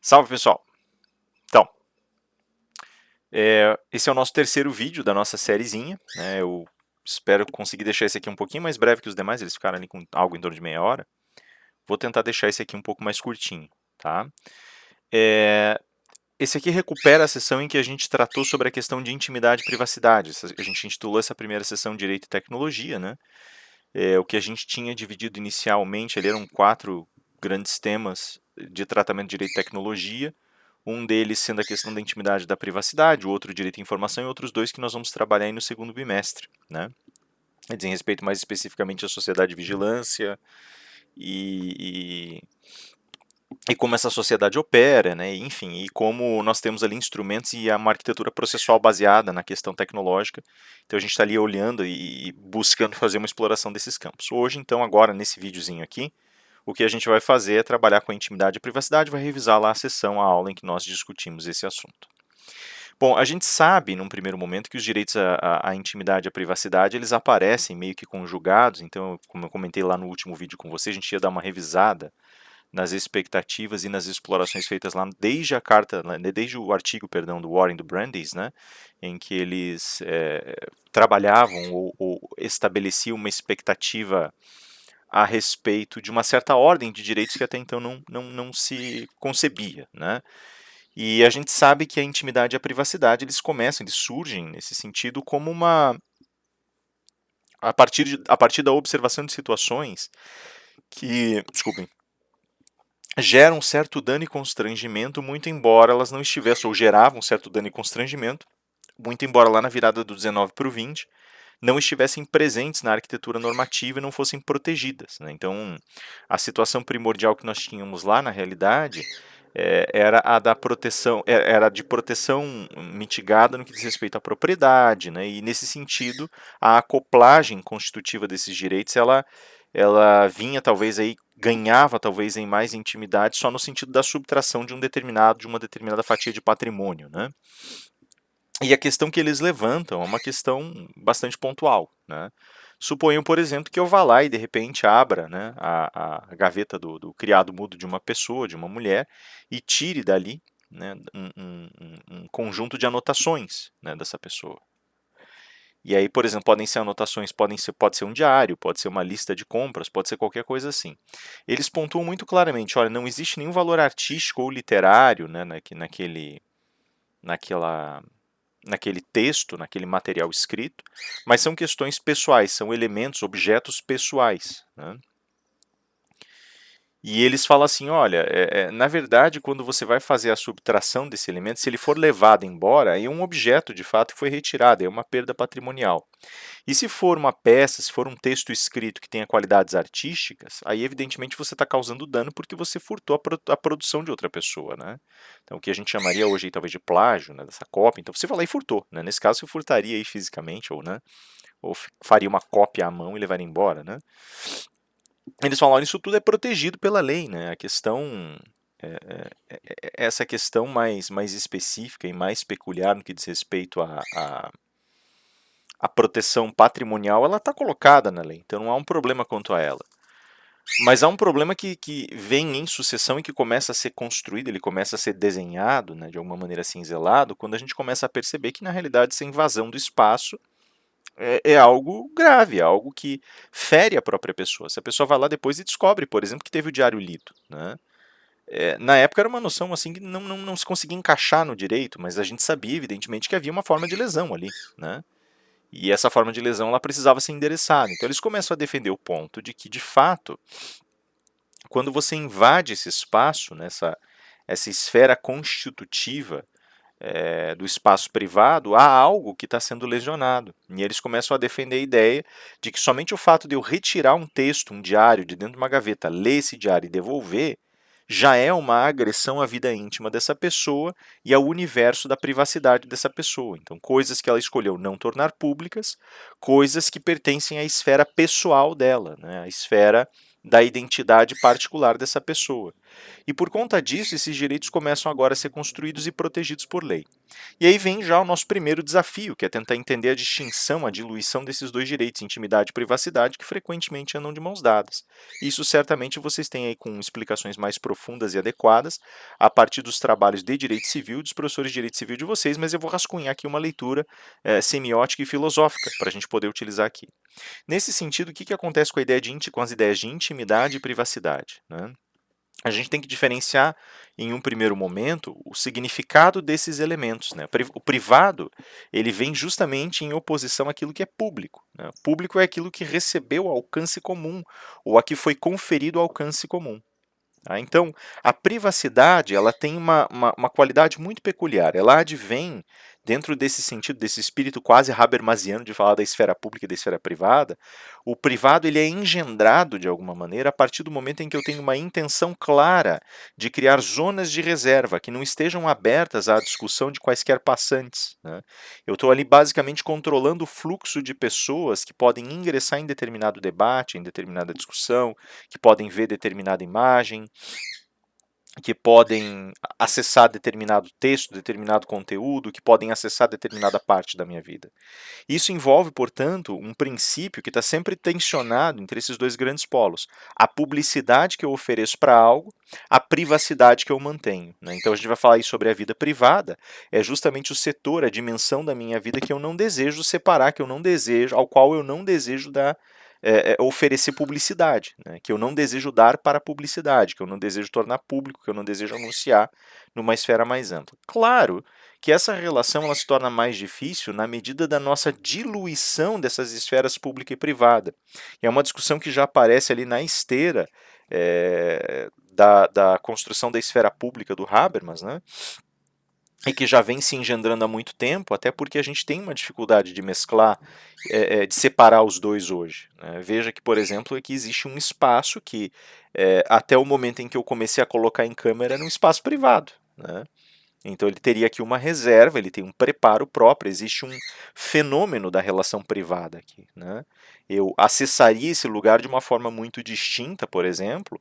Salve, pessoal! Então, esse é o nosso terceiro vídeo da nossa sériezinha, né? Eu espero conseguir deixar esse aqui um pouquinho mais breve que os demais, eles ficaram ali com algo em torno de meia hora. Vou tentar deixar esse aqui um pouco mais curtinho, tá? Esse aqui recupera a sessão em que a gente tratou sobre a questão de intimidade e privacidade. A gente intitulou essa primeira sessão Direito e Tecnologia, né? O que a gente tinha dividido inicialmente ali eram 4 grandes temas de tratamento de direito e tecnologia. Um deles sendo a questão da intimidade e da privacidade, o outro direito à informação e outros dois que nós vamos trabalhar aí no segundo bimestre, né? Dizem respeito mais especificamente à sociedade de vigilância e, e como essa sociedade opera, né? Enfim, e como nós temos ali instrumentos e uma arquitetura processual baseada na questão tecnológica. Então a gente está ali olhando e buscando fazer uma exploração desses campos. Hoje, então, agora nesse videozinho aqui, o que a gente vai fazer é trabalhar com a intimidade e a privacidade, vai revisar lá a sessão, a aula em que nós discutimos esse assunto. Bom, a gente sabe, num primeiro momento, que os direitos à intimidade e à privacidade, eles aparecem meio que conjugados, então, como eu comentei lá no último vídeo com você, a gente ia dar uma revisada nas expectativas e nas explorações feitas lá desde a carta, desde o artigo, perdão, do Warren e do Brandeis, né, em que eles trabalhavam ou estabeleciam uma expectativa a respeito de uma certa ordem de direitos que até então não se concebia, né? E a gente sabe que a intimidade e a privacidade eles surgem nesse sentido como a partir da observação de situações que, desculpem, geram um certo dano e constrangimento, muito embora elas não estivessem, ou geravam um certo dano e constrangimento, muito embora lá na virada do 19 para o 20 não estivessem presentes na arquitetura normativa e não fossem protegidas, né? Então, a situação primordial que nós tínhamos lá, na realidade, era a da proteção, era de proteção mitigada no que diz respeito à propriedade, né? E nesse sentido, a acoplagem constitutiva desses direitos, ela vinha talvez aí ganhava talvez em mais intimidade só no sentido da subtração de uma determinada fatia de patrimônio, né? E a questão que eles levantam é uma questão bastante pontual, né? Suponham, por exemplo, que eu vá lá e de repente abra, né, a gaveta do criado mudo de uma pessoa, de uma mulher, e tire dali, né, um conjunto de anotações, né, dessa pessoa. E aí, por exemplo, podem ser anotações, pode ser um diário, pode ser uma lista de compras, pode ser qualquer coisa assim. Eles pontuam muito claramente, olha, não existe nenhum valor artístico ou literário, né, naquela naquele texto, naquele material escrito, mas são questões pessoais, são elementos, objetos pessoais, né? E eles falam assim, olha, na verdade, quando você vai fazer a subtração desse elemento, se ele for levado embora, aí é um objeto de fato que foi retirado, é uma perda patrimonial. E se for uma peça, se for um texto escrito que tenha qualidades artísticas, aí evidentemente você está causando dano porque você furtou a produção de outra pessoa, né? Então o que a gente chamaria hoje talvez de plágio, né, dessa cópia, então você vai lá e furtou, né? Nesse caso você furtaria aí fisicamente ou, né, ou faria uma cópia à mão e levaria embora, né? Eles falam, olha, isso tudo é protegido pela lei, né? A questão essa questão mais específica e mais peculiar no que diz respeito a proteção patrimonial, ela está colocada na lei, então não há um problema quanto a ela. Mas há um problema que vem em sucessão e que começa a ser construído, ele começa a ser desenhado, né, de alguma maneira cinzelado, quando a gente começa a perceber que, na realidade, essa invasão do espaço é algo grave, é algo que fere a própria pessoa. Se a pessoa vai lá depois e descobre, por exemplo, que teve o diário lido, né? Na época era uma noção assim que não se conseguia encaixar no direito, mas a gente sabia, evidentemente, que havia uma forma de lesão ali, né? E essa forma de lesão ela precisava ser endereçada. Então eles começam a defender o ponto de que, de fato, quando você invade esse espaço, essa esfera constitutiva do espaço privado, há algo que está sendo lesionado. E eles começam a defender a ideia de que somente o fato de eu retirar um texto, um diário, de dentro de uma gaveta, ler esse diário e devolver, já é uma agressão à vida íntima dessa pessoa e ao universo da privacidade dessa pessoa. Então, coisas que ela escolheu não tornar públicas, coisas que pertencem à esfera pessoal dela, né? A esfera da identidade particular dessa pessoa. E por conta disso, esses direitos começam agora a ser construídos e protegidos por lei. E aí vem já o nosso primeiro desafio, que é tentar entender a distinção, a diluição desses dois direitos, intimidade e privacidade, que frequentemente andam de mãos dadas. Isso certamente vocês têm aí com explicações mais profundas e adequadas, a partir dos trabalhos de direito civil, dos professores de direito civil de vocês, mas eu vou rascunhar aqui uma leitura semiótica e filosófica para a gente poder utilizar aqui. Nesse sentido, o que acontece com, com as ideias de intimidade e privacidade, né? A gente tem que diferenciar, em um primeiro momento, o significado desses elementos, né? O privado, ele vem justamente em oposição àquilo que é público, né? Público é aquilo que recebeu alcance comum, ou a que foi conferido alcance comum. Tá? Então, a privacidade ela tem uma qualidade muito peculiar. Ela advém, dentro desse sentido, desse espírito quase habermasiano de falar da esfera pública e da esfera privada, o privado ele é engendrado, de alguma maneira, a partir do momento em que eu tenho uma intenção clara de criar zonas de reserva que não estejam abertas à discussão de quaisquer passantes. Né? Eu estou ali basicamente controlando o fluxo de pessoas que podem ingressar em determinado debate, em determinada discussão, que podem ver determinada imagem, que podem acessar determinado texto, determinado conteúdo, que podem acessar determinada parte da minha vida. Isso envolve, portanto, um princípio que está sempre tensionado entre esses dois grandes polos: a publicidade que eu ofereço para algo, a privacidade que eu mantenho. Né? Então a gente vai falar aí sobre a vida privada, é justamente o setor, a dimensão da minha vida que eu não desejo separar, que eu não desejo, ao qual eu não desejo dar oferecer publicidade, né? Que eu não desejo dar para a publicidade, que eu não desejo tornar público, que eu não desejo anunciar numa esfera mais ampla. Claro que essa relação ela se torna mais difícil na medida da nossa diluição dessas esferas pública e privada. E é uma discussão que já aparece ali na esteira da construção da esfera pública do Habermas, né? E que já vem se engendrando há muito tempo, até porque a gente tem uma dificuldade de mesclar, de separar os dois hoje. Né? Veja que, por exemplo, aqui existe um espaço que, até o momento em que eu comecei a colocar em câmera, era um espaço privado. Né? Então ele teria aqui uma reserva, ele tem um preparo próprio, existe um fenômeno da relação privada aqui. Né? Eu acessaria esse lugar de uma forma muito distinta, por exemplo,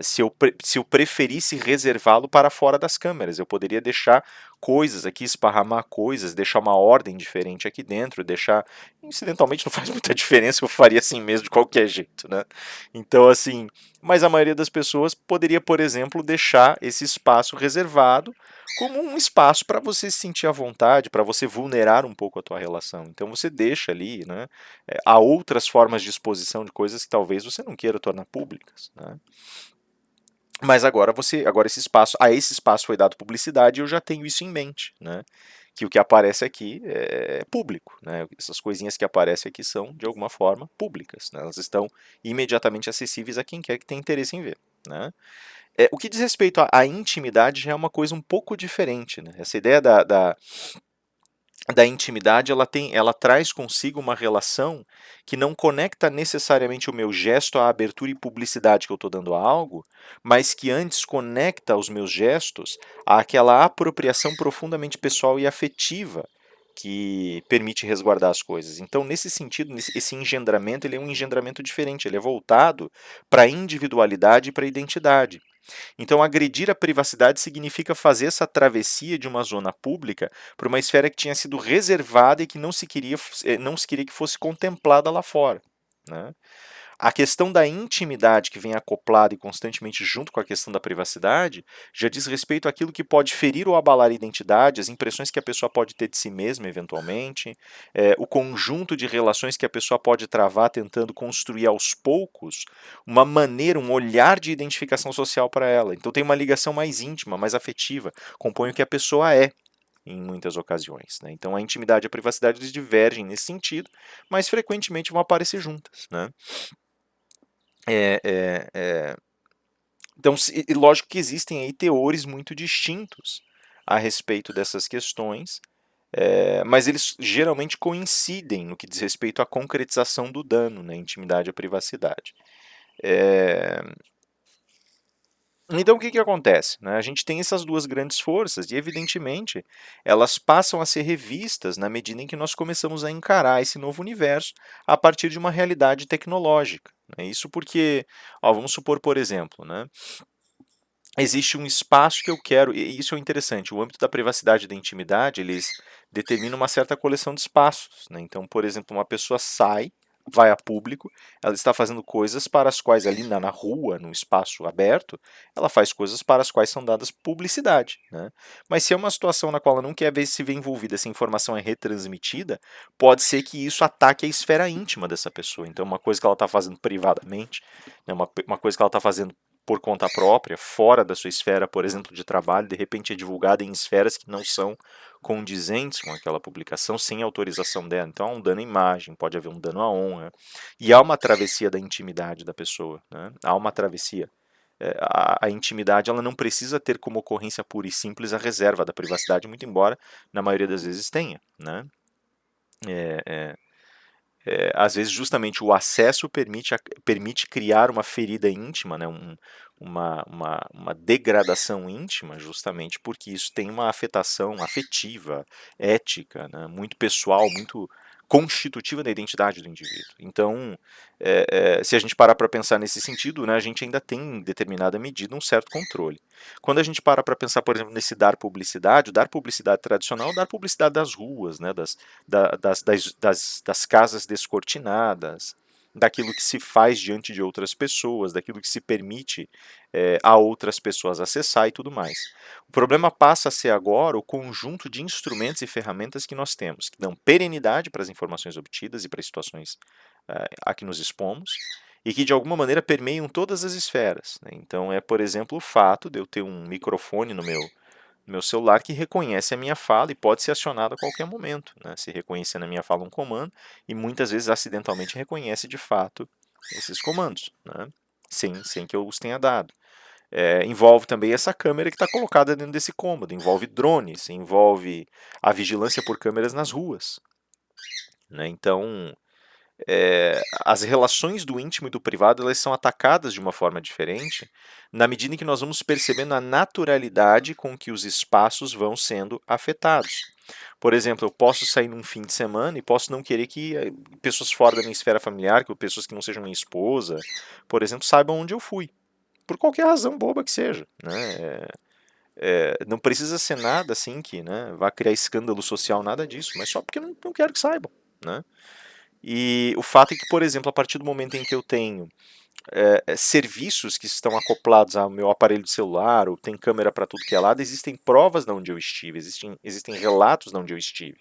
se eu preferisse reservá-lo para fora das câmeras. Eu poderia deixar coisas aqui, esparramar coisas, deixar uma ordem diferente aqui dentro, deixar... Incidentalmente não faz muita diferença, eu faria assim mesmo de qualquer jeito, né? Então, assim... Mas a maioria das pessoas poderia, por exemplo, deixar esse espaço reservado como um espaço para você se sentir à vontade, para você vulnerar um pouco a tua relação. Então você deixa ali, né? Há outras formas de exposição de coisas que talvez você não queira tornar públicas, né? Mas agora esse espaço foi dado publicidade e eu já tenho isso em mente, né? Que o que aparece aqui é público, né? Essas coisinhas que aparecem aqui são de alguma forma públicas, né? Elas estão imediatamente acessíveis a quem quer que tenha interesse em ver, né? O que diz respeito à intimidade já é uma coisa um pouco diferente, né? Essa ideia da intimidade ela traz consigo uma relação que não conecta necessariamente o meu gesto à abertura e publicidade que eu estou dando a algo, mas que antes conecta os meus gestos àquela apropriação profundamente pessoal e afetiva que permite resguardar as coisas. Então, nesse sentido, esse engendramento ele é um engendramento diferente, ele é voltado para a individualidade e para a identidade. Então, agredir a privacidade significa fazer essa travessia de uma zona pública para uma esfera que tinha sido reservada e que não se queria que fosse contemplada lá fora. Né? A questão da intimidade que vem acoplada e constantemente junto com a questão da privacidade já diz respeito àquilo que pode ferir ou abalar a identidade, as impressões que a pessoa pode ter de si mesma, eventualmente, o conjunto de relações que a pessoa pode travar tentando construir aos poucos uma maneira, um olhar de identificação social para ela. Então tem uma ligação mais íntima, mais afetiva, compõe o que a pessoa é em muitas ocasiões. Né? Então a intimidade e a privacidade eles divergem nesse sentido, mas frequentemente vão aparecer juntas. Né? É, é, é. Então, lógico que existem aí teores muito distintos a respeito dessas questões, mas eles geralmente coincidem no que diz respeito à concretização do dano, né, intimidade e privacidade. Então, o que acontece? Né? A gente tem essas duas grandes forças e, evidentemente, elas passam a ser revistas na medida em que nós começamos a encarar esse novo universo a partir de uma realidade tecnológica. Né? Isso porque, ó, vamos supor, por exemplo, né, existe um espaço que eu quero, e isso é interessante, o âmbito da privacidade e da intimidade, eles determinam uma certa coleção de espaços, né? Então, por exemplo, uma pessoa sai, vai a público, ela está fazendo coisas para as quais ali na rua, no espaço aberto, ela faz coisas para as quais são dadas publicidade, né? Mas se é uma situação na qual ela não quer ver se vê envolvida, essa informação é retransmitida, pode ser que isso ataque a esfera íntima dessa pessoa. Então, uma coisa que ela está fazendo privadamente, né, uma coisa que ela está fazendo por conta própria, fora da sua esfera, por exemplo, de trabalho, de repente é divulgada em esferas que não são condizentes com aquela publicação, sem autorização dela. Então há um dano à imagem, pode haver um dano à honra, e há uma travessia da intimidade da pessoa, né? Há uma travessia. A intimidade ela não precisa ter como ocorrência pura e simples a reserva da privacidade, muito embora na maioria das vezes tenha, né? É, é, às vezes justamente o acesso permite criar uma ferida íntima, né, uma degradação íntima, justamente porque isso tem uma afetação afetiva, ética, né, muito pessoal, muito constitutiva da identidade do indivíduo. Então, se a gente parar para pensar nesse sentido, né, a gente ainda tem, em determinada medida, um certo controle. Quando a gente para pensar, por exemplo, nesse dar publicidade, o dar publicidade tradicional, o dar publicidade das ruas, né, das casas descortinadas, daquilo que se faz diante de outras pessoas, daquilo que se permite a outras pessoas acessar e tudo mais. O problema passa a ser agora o conjunto de instrumentos e ferramentas que nós temos, que dão perenidade para as informações obtidas e para as situações a que nos expomos, e que de alguma maneira permeiam todas as esferas. Né? Então é, por exemplo, o fato de eu ter um microfone no meu celular que reconhece a minha fala e pode ser acionado a qualquer momento. Né? Se reconhecer na minha fala um comando, e muitas vezes acidentalmente reconhece de fato esses comandos, né? sem que eu os tenha dado. Envolve também essa câmera que está colocada dentro desse cômodo, envolve drones, envolve a vigilância por câmeras nas ruas. Né? Então, as relações do íntimo e do privado elas são atacadas de uma forma diferente na medida em que nós vamos percebendo a naturalidade com que os espaços vão sendo afetados. Por exemplo, eu posso sair num fim de semana e posso não querer que pessoas fora da minha esfera familiar, que pessoas que não sejam minha esposa, por exemplo, saibam onde eu fui. Por qualquer razão boba que seja. Né? Não precisa ser nada assim que, né, vá criar escândalo social, nada disso, mas só porque eu não quero que saibam. Né? E o fato é que, por exemplo, a partir do momento em que eu tenho serviços que estão acoplados ao meu aparelho de celular, ou tem câmera para tudo que é lado, existem provas de onde eu estive, existem relatos de onde eu estive.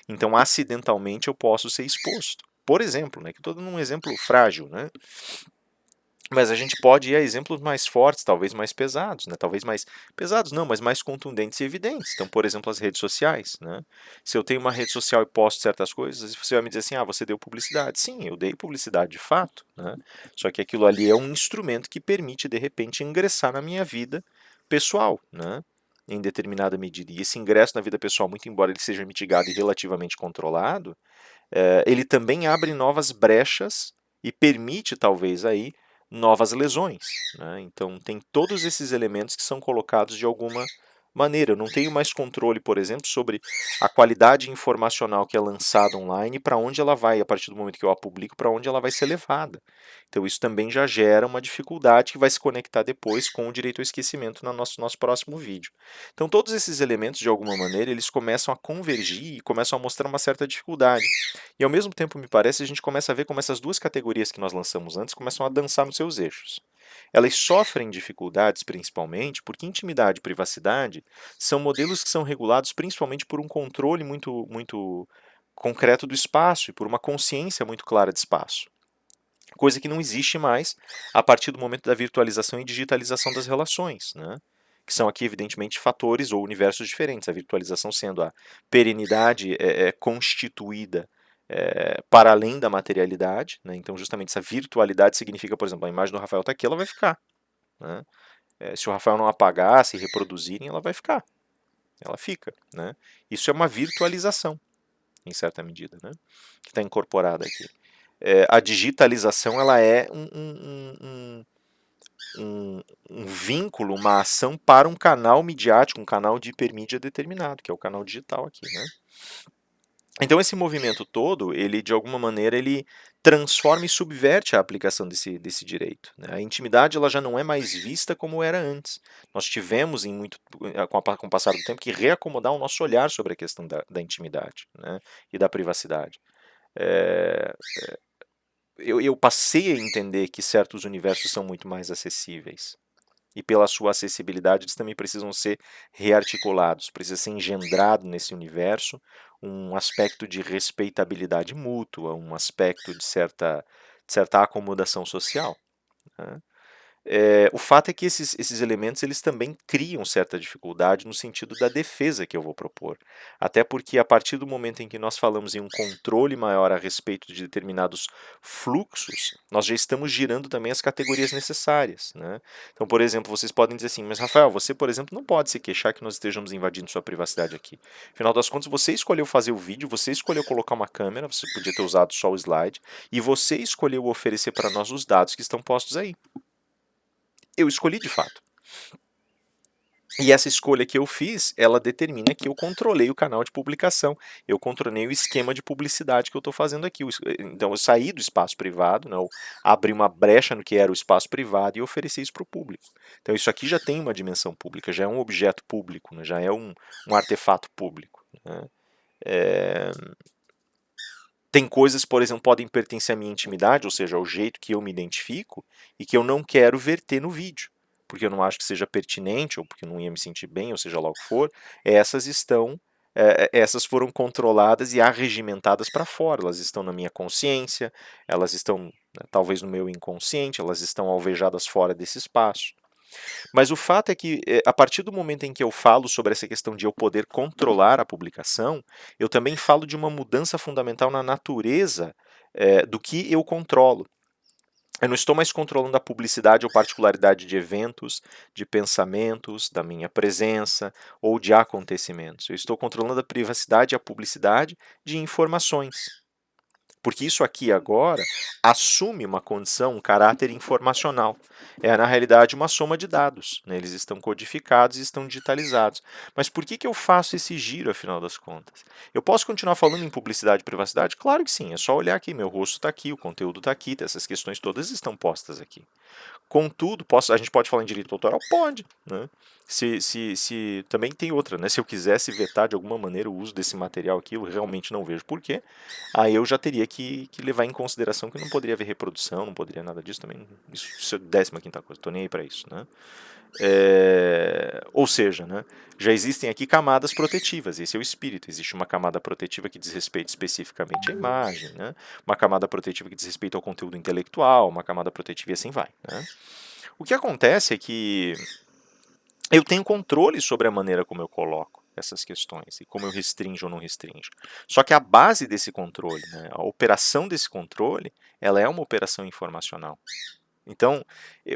Então, acidentalmente, eu posso ser exposto. Por exemplo, né, que estou dando um exemplo frágil, né? Mas a gente pode ir a exemplos mais fortes, talvez mais pesados, né? Talvez mais pesados não, mas mais contundentes e evidentes. Então, por exemplo, as redes sociais, né? Se eu tenho uma rede social e posto certas coisas, você vai me dizer assim, ah, você deu publicidade. Sim, eu dei publicidade de fato, né? Só que aquilo ali é um instrumento que permite, de repente, ingressar na minha vida pessoal, né? Em determinada medida. E esse ingresso na vida pessoal, muito embora ele seja mitigado e relativamente controlado, ele também abre novas brechas e permite, talvez, aí novas lesões. Né? Então, tem todos esses elementos que são colocados de alguma maneira. Eu não tenho mais controle, por exemplo, sobre a qualidade informacional que é lançada online e para onde ela vai, a partir do momento que eu a publico, para onde ela vai ser levada. Então, isso também já gera uma dificuldade que vai se conectar depois com o direito ao esquecimento no nosso próximo vídeo. Então, todos esses elementos, de alguma maneira, eles começam a convergir e começam a mostrar uma certa dificuldade. E ao mesmo tempo, me parece, a gente começa a ver como essas duas categorias que nós lançamos antes começam a dançar nos seus eixos. Elas sofrem dificuldades principalmente porque intimidade e privacidade são modelos que são regulados principalmente por um controle muito concreto do espaço e por uma consciência muito clara de espaço. Coisa que não existe mais a partir do momento da virtualização e digitalização das relações, né? Que são aqui, evidentemente, fatores ou universos diferentes. A virtualização sendo a perenidade constituída para além da materialidade. Né? Então, justamente, essa virtualidade significa, por exemplo, a imagem do Rafael está aqui, ela vai ficar. Né? Se o Rafael não apagar, se reproduzirem, ela vai ficar. Ela fica. Né? Isso é uma virtualização, em certa medida, né? Que está incorporada aqui. A digitalização ela é um vínculo, uma ação para um canal midiático, um canal de hipermídia determinado, que é o canal digital aqui, né? Então esse movimento todo, ele de alguma maneira, ele transforma e subverte a aplicação desse direito, né? A intimidade ela já não é mais vista como era antes. Nós tivemos, com o passar do tempo, que reacomodar o nosso olhar sobre a questão da intimidade, né? E da privacidade. É, eu passei a entender que certos universos são muito mais acessíveis. E pela sua acessibilidade, eles também precisam ser rearticulados, precisa ser engendrado nesse universo um aspecto de respeitabilidade mútua, um aspecto de certa acomodação social, né? O fato é que esses elementos eles também criam certa dificuldade no sentido da defesa que eu vou propor. Até porque a partir do momento em que nós falamos em um controle maior a respeito de determinados fluxos, nós já estamos girando também as categorias necessárias, né? Então, por exemplo, vocês podem dizer assim, mas Rafael, você, por exemplo, não pode se queixar que nós estejamos invadindo sua privacidade aqui. Afinal das contas, você escolheu fazer o vídeo, você escolheu colocar uma câmera, você podia ter usado só o slide, e você escolheu oferecer para nós os dados que estão postos aí. Eu escolhi de fato. E essa escolha que eu fiz, ela determina que eu controlei o canal de publicação, eu controlei o esquema de publicidade que eu estou fazendo aqui. Então eu saí do espaço privado, né, eu abri uma brecha no que era o espaço privado e ofereci isso para o público. Então isso aqui já tem uma dimensão pública, já é um objeto público, né, já é um artefato público, né. É... Tem coisas, por exemplo, podem pertencer à minha intimidade, ou seja, ao jeito que eu me identifico, e que eu não quero verter no vídeo, porque eu não acho que seja pertinente, ou porque eu não ia me sentir bem, ou seja lá o que for. Essas foram controladas e arregimentadas para fora, elas estão na minha consciência, elas estão, né, talvez no meu inconsciente, elas estão alvejadas fora desse espaço. Mas o fato é que, a partir do momento em que eu falo sobre essa questão de eu poder controlar a publicação, eu também falo de uma mudança fundamental na natureza do que eu controlo. Eu não estou mais controlando a publicidade ou particularidade de eventos, de pensamentos, da minha presença ou de acontecimentos. Eu estou controlando a privacidade e a publicidade de informações. Porque isso aqui agora assume uma condição, um caráter informacional. É, na realidade, uma soma de dados, né? Eles estão codificados e estão digitalizados. Mas por que eu faço esse giro, afinal das contas? Eu posso continuar falando em publicidade e privacidade? Claro que sim, é só olhar aqui, meu rosto está aqui, o conteúdo está aqui, essas questões todas estão postas aqui. Contudo, a gente pode falar em direito autoral? Pode, né? Se também tem outra, né? Se eu quisesse vetar de alguma maneira o uso desse material aqui, eu realmente não vejo porquê. Aí eu já teria que levar em consideração que não poderia haver reprodução, não poderia nada disso também. Isso é 15ª coisa, tô nem aí para isso, né? Ou seja, né, já existem aqui camadas protetivas, esse é o espírito. Existe uma camada protetiva que diz respeito especificamente à imagem, né, uma camada protetiva que diz respeito ao conteúdo intelectual, uma camada protetiva e assim vai, né. O que acontece é que eu tenho controle sobre a maneira como eu coloco essas questões e como eu restringo ou não restringo. Só que a base desse controle, né, a operação desse controle, ela é uma operação informacional. Então,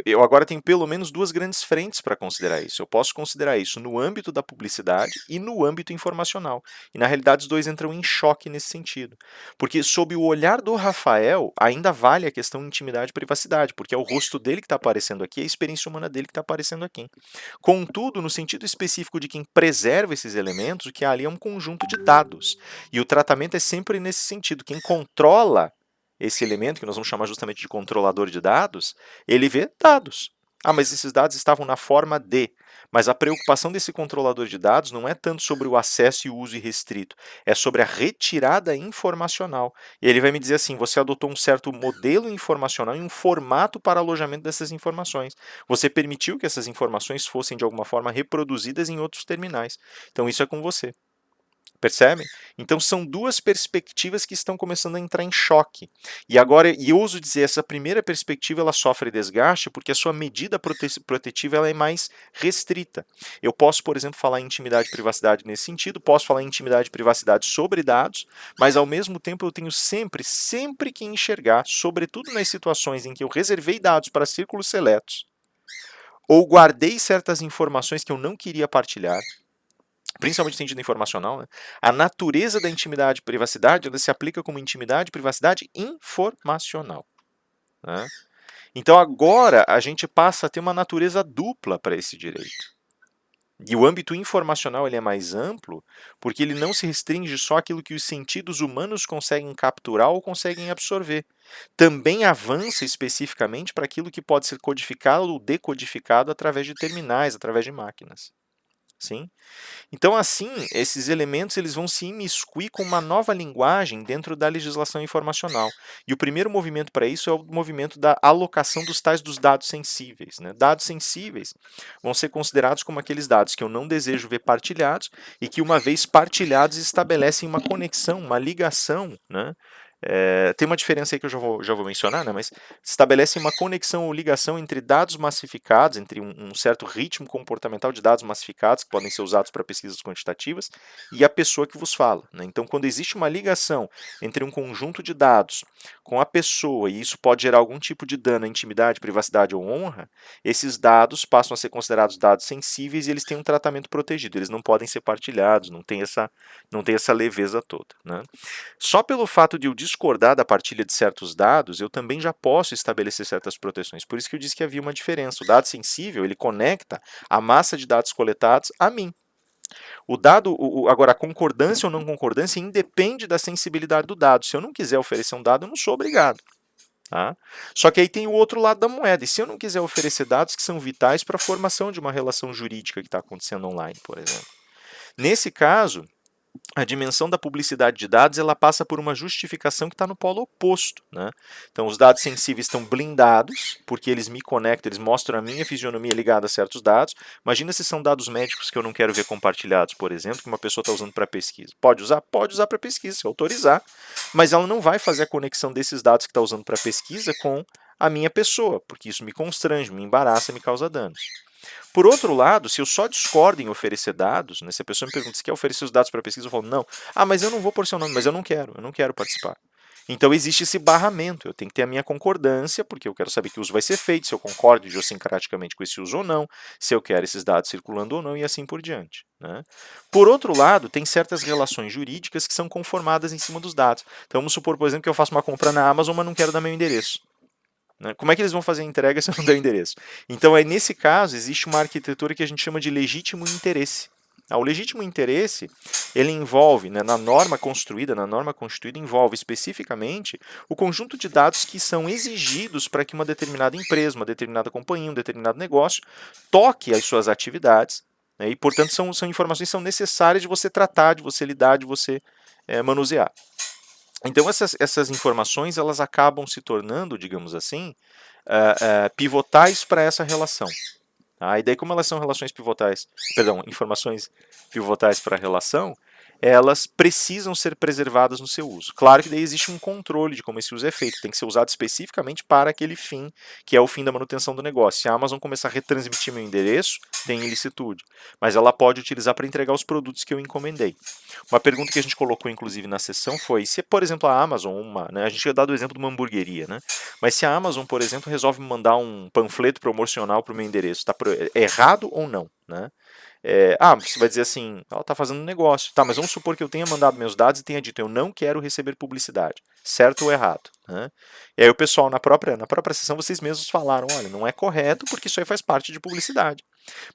eu agora tenho pelo menos duas grandes frentes para considerar isso. Eu posso considerar isso no âmbito da publicidade e no âmbito informacional. E na realidade os dois entram em choque nesse sentido. Porque sob o olhar do Rafael, ainda vale a questão de intimidade e privacidade, porque é o rosto dele que está aparecendo aqui, é a experiência humana dele que está aparecendo aqui. Contudo, no sentido específico de quem preserva esses elementos, o que há ali é um conjunto de dados. E o tratamento é sempre nesse sentido. Quem controla esse elemento, que nós vamos chamar justamente de controlador de dados, ele vê dados. Ah, mas esses dados estavam na forma de. Mas a preocupação desse controlador de dados não é tanto sobre o acesso e o uso irrestrito, é sobre a retirada informacional. E ele vai me dizer assim: você adotou um certo modelo informacional e um formato para alojamento dessas informações. Você permitiu que essas informações fossem de alguma forma reproduzidas em outros terminais. Então isso é com você. Percebem? Então são duas perspectivas que estão começando a entrar em choque. E agora, e eu ouso dizer, essa primeira perspectiva ela sofre desgaste porque a sua medida protetiva ela é mais restrita. Eu posso, por exemplo, falar em intimidade e privacidade nesse sentido, posso falar em intimidade e privacidade sobre dados, mas ao mesmo tempo eu tenho sempre que enxergar, sobretudo nas situações em que eu reservei dados para círculos seletos, ou guardei certas informações que eu não queria partilhar, principalmente sentido informacional, né? A natureza da intimidade e privacidade ela se aplica como intimidade e privacidade informacional, né? Então agora a gente passa a ter uma natureza dupla para esse direito. E o âmbito informacional ele é mais amplo porque ele não se restringe só àquilo que os sentidos humanos conseguem capturar ou conseguem absorver. Também avança especificamente para aquilo que pode ser codificado ou decodificado através de terminais, através de máquinas. Sim? Então, assim, esses elementos eles vão se imiscuir com uma nova linguagem dentro da legislação informacional. E o primeiro movimento para isso é o movimento da alocação dos tais dos dados sensíveis. Né? Dados sensíveis vão ser considerados como aqueles dados que eu não desejo ver partilhados e que, uma vez partilhados, estabelecem uma conexão, uma ligação, né? Tem uma diferença aí que eu já vou mencionar, né? Mas estabelece uma conexão ou ligação entre dados massificados, entre um certo ritmo comportamental de dados massificados, que podem ser usados para pesquisas quantitativas, e a pessoa que vos fala. Né? Então, quando existe uma ligação entre um conjunto de dados com a pessoa, e isso pode gerar algum tipo de dano à intimidade, privacidade ou honra, esses dados passam a ser considerados dados sensíveis e eles têm um tratamento protegido. Eles não podem ser partilhados, não tem essa leveza toda. Né? Só pelo fato de eu discordar da partilha de certos dados, eu também já posso estabelecer certas proteções. Por isso que eu disse que havia uma diferença. O dado sensível, ele conecta a massa de dados coletados a mim. O dado, agora, a concordância ou não concordância independe da sensibilidade do dado. Se eu não quiser oferecer um dado, eu não sou obrigado. Tá? Só que aí tem o outro lado da moeda. E se eu não quiser oferecer dados que são vitais para a formação de uma relação jurídica que está acontecendo online, por exemplo? Nesse caso, a dimensão da publicidade de dados ela passa por uma justificação que está no polo oposto. Né? Então, os dados sensíveis estão blindados, porque eles me conectam, eles mostram a minha fisionomia ligada a certos dados. Imagina se são dados médicos que eu não quero ver compartilhados, por exemplo, que uma pessoa está usando para pesquisa. Pode usar? Pode usar para pesquisa, se autorizar, mas ela não vai fazer a conexão desses dados que está usando para pesquisa com a minha pessoa, porque isso me constrange, me embaraça, me causa danos. Por outro lado, se eu só discordo em oferecer dados, né, se a pessoa me pergunta se quer oferecer os dados para pesquisa, eu falo, não. Ah, mas eu não vou por seu nome, mas eu não quero participar. Então existe esse barramento, eu tenho que ter a minha concordância, porque eu quero saber que uso vai ser feito, se eu concordo idiosincraticamente com esse uso ou não, se eu quero esses dados circulando ou não, e assim por diante. Né? Por outro lado, tem certas relações jurídicas que são conformadas em cima dos dados. Então vamos supor, por exemplo, que eu faço uma compra na Amazon, mas não quero dar meu endereço. Né? Como é que eles vão fazer a entrega se eu não der o endereço? Então, aí, nesse caso, existe uma arquitetura que a gente chama de legítimo interesse. O legítimo interesse, ele envolve, né, na norma construída, na norma constituída, envolve especificamente o conjunto de dados que são exigidos para que uma determinada empresa, uma determinada companhia, um determinado negócio toque as suas atividades, né, e, portanto, são informações que são necessárias de você tratar, de você lidar, de você manusear. Então essas informações elas acabam se tornando, digamos assim, pivotais para essa relação. Tá? E daí como elas são relações pivotais, perdão, informações pivotais para a relação, elas precisam ser preservadas no seu uso. Claro que daí existe um controle de como esse uso é feito, tem que ser usado especificamente para aquele fim, que é o fim da manutenção do negócio. Se a Amazon começar a retransmitir meu endereço, tem ilicitude, mas ela pode utilizar para entregar os produtos que eu encomendei. Uma pergunta que a gente colocou, inclusive, na sessão foi, se, por exemplo, a Amazon, né, a gente tinha dado o exemplo de uma hamburgueria, né, mas se a Amazon, por exemplo, resolve me mandar um panfleto promocional para o meu endereço, está errado ou não? Né? Você vai dizer assim, ela está fazendo um negócio. Tá, mas vamos supor que eu tenha mandado meus dados e tenha dito, eu não quero receber publicidade. Certo ou errado? Né? E aí o pessoal, na própria sessão, vocês mesmos falaram, olha, não é correto porque isso aí faz parte de publicidade.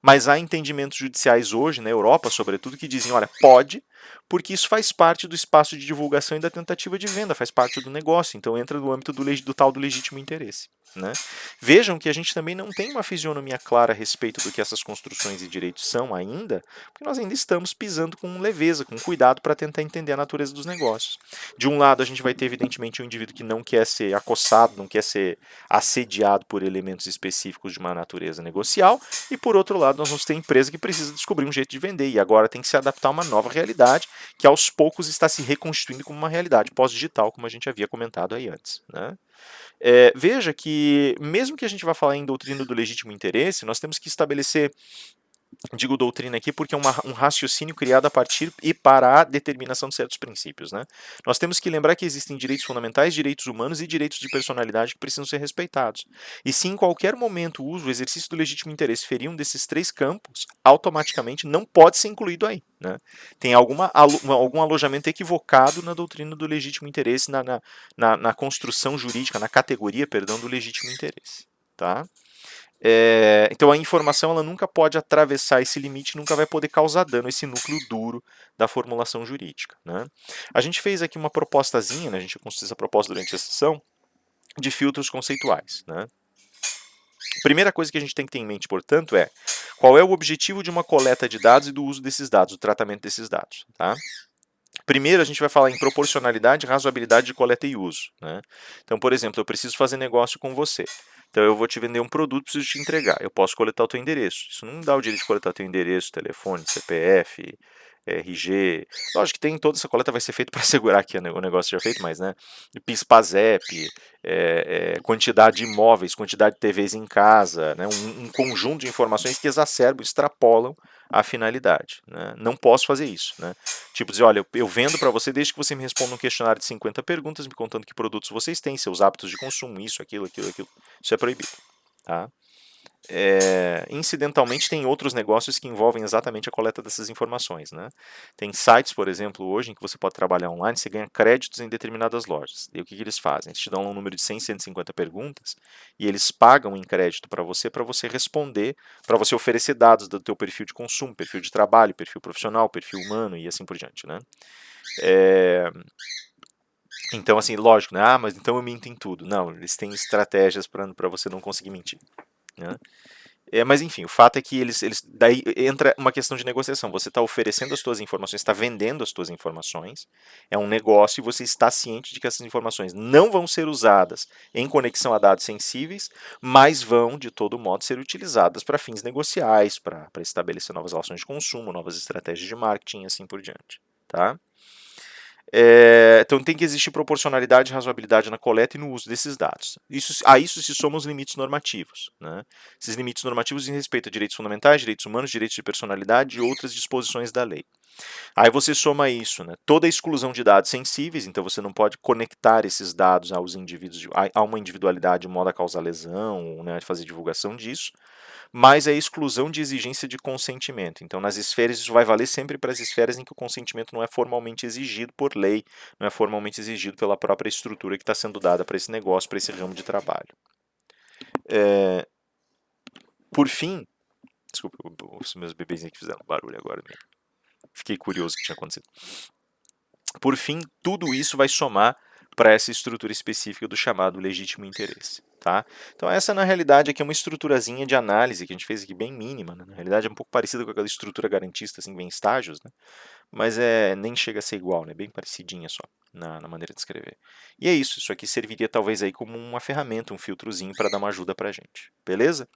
Mas há entendimentos judiciais hoje, na Europa, sobretudo, que dizem, olha, pode, porque isso faz parte do espaço de divulgação e da tentativa de venda, faz parte do negócio, então entra no âmbito do tal do legítimo interesse. Né? Vejam que a gente também não tem uma fisionomia clara a respeito do que essas construções e direitos são ainda, porque nós ainda estamos pisando com leveza, com cuidado para tentar entender a natureza dos negócios. De um lado, a gente vai ter, evidentemente, um indivíduo que não quer ser acossado, não quer ser assediado por elementos específicos de uma natureza negocial, e por outro lado, nós vamos ter empresa que precisa descobrir um jeito de vender, e agora tem que se adaptar a uma nova realidade, que aos poucos está se reconstituindo como uma realidade pós-digital, como a gente havia comentado aí antes. Né? Veja que, mesmo que a gente vá falar em doutrina do legítimo interesse, nós temos que estabelecer, digo doutrina aqui porque é um raciocínio criado a partir e para a determinação de certos princípios. Né? Nós temos que lembrar que existem direitos fundamentais, direitos humanos e direitos de personalidade que precisam ser respeitados. E se em qualquer momento o uso, o exercício do legítimo interesse ferir um desses três campos, automaticamente não pode ser incluído aí. Né? Tem algum alojamento equivocado na doutrina do legítimo interesse, na construção jurídica, na categoria, perdão, do legítimo interesse. Tá? Então a informação ela nunca pode atravessar esse limite, nunca vai poder causar dano a esse núcleo duro da formulação jurídica, né? A gente fez aqui uma propostazinha, né? A gente construiu essa proposta durante a sessão, de filtros conceituais, né? Primeira coisa que a gente tem que ter em mente, portanto, é qual é o objetivo de uma coleta de dados e do uso desses dados, do tratamento desses dados, tá? Primeiro, a gente vai falar em proporcionalidade, razoabilidade de coleta e uso, né? Então, por exemplo, eu preciso fazer negócio com você. Então, eu vou te vender um produto, preciso te entregar. Eu posso coletar o teu endereço. Isso não me dá o direito de coletar teu endereço, telefone, CPF, RG. Lógico que tem toda essa coleta vai ser feita para assegurar que o negócio seja feito, mas, né? PIS/PASEP, quantidade de imóveis, quantidade de TVs em casa, né? Um conjunto de informações que exacerbam, extrapolam a finalidade, né? Não posso fazer isso, né? Tipo, dizer, olha, eu vendo para você desde que você me responda um questionário de 50 perguntas, me contando que produtos vocês têm, seus hábitos de consumo, isso, aquilo, aquilo, aquilo. Isso é proibido, tá? Incidentalmente, tem outros negócios que envolvem exatamente a coleta dessas informações, né? Tem sites, por exemplo, hoje, em que você pode trabalhar online, você ganha créditos em determinadas lojas. E o que eles fazem? Eles te dão um número de 100, 150 perguntas e eles pagam em crédito para você responder, para você oferecer dados do teu perfil de consumo, perfil de trabalho, perfil profissional, perfil humano e assim por diante, né? Então, assim, lógico, né? Ah, mas então eu minto em tudo. Não, eles têm estratégias para você não conseguir mentir, né? Mas enfim, o fato é que daí entra uma questão de negociação. Você está oferecendo as suas informações, está vendendo as suas informações, é um negócio e você está ciente de que essas informações não vão ser usadas em conexão a dados sensíveis, mas vão, de todo modo, ser utilizadas para fins negociais, para estabelecer novas relações de consumo, novas estratégias de marketing e assim por diante. Tá? Então tem que existir proporcionalidade e razoabilidade na coleta e no uso desses dados. A isso se somam os limites normativos. Né? Esses limites normativos dizem respeito a direitos fundamentais, direitos humanos, direitos de personalidade e outras disposições da lei. Aí você soma isso, né? Toda a exclusão de dados sensíveis, então você não pode conectar esses dados aos indivíduos, a uma individualidade de modo a causar lesão, né? Fazer divulgação disso, mas a exclusão de exigência de consentimento. Então, nas esferas, isso vai valer sempre para as esferas em que o consentimento não é formalmente exigido por lei, não é formalmente exigido pela própria estrutura que está sendo dada para esse negócio, para esse ramo de trabalho. Por fim, desculpa, os meus bebezinhos aqui fizeram barulho agora mesmo. Fiquei curioso o que tinha acontecido. Por fim, tudo isso vai somar para essa estrutura específica do chamado legítimo interesse. Tá? Então essa na realidade aqui é uma estruturazinha de análise que a gente fez aqui bem mínima, né? Na realidade é um pouco parecida com aquela estrutura garantista, assim, bem estágios, né? Mas nem chega a ser igual, né? Bem parecidinha só na maneira de escrever. E é isso aqui serviria talvez aí como uma ferramenta, um filtrozinho para dar uma ajuda para a gente, beleza?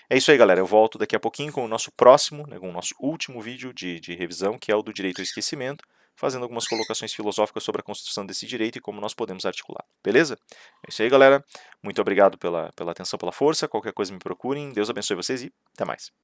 É isso aí, galera. Eu volto daqui a pouquinho com o nosso próximo, né, com o nosso último vídeo de revisão, que é o do direito ao esquecimento, fazendo algumas colocações filosóficas sobre a construção desse direito e como nós podemos articular. Beleza? É isso aí, galera. Muito obrigado pela atenção, pela força. Qualquer coisa me procurem. Deus abençoe vocês e até mais.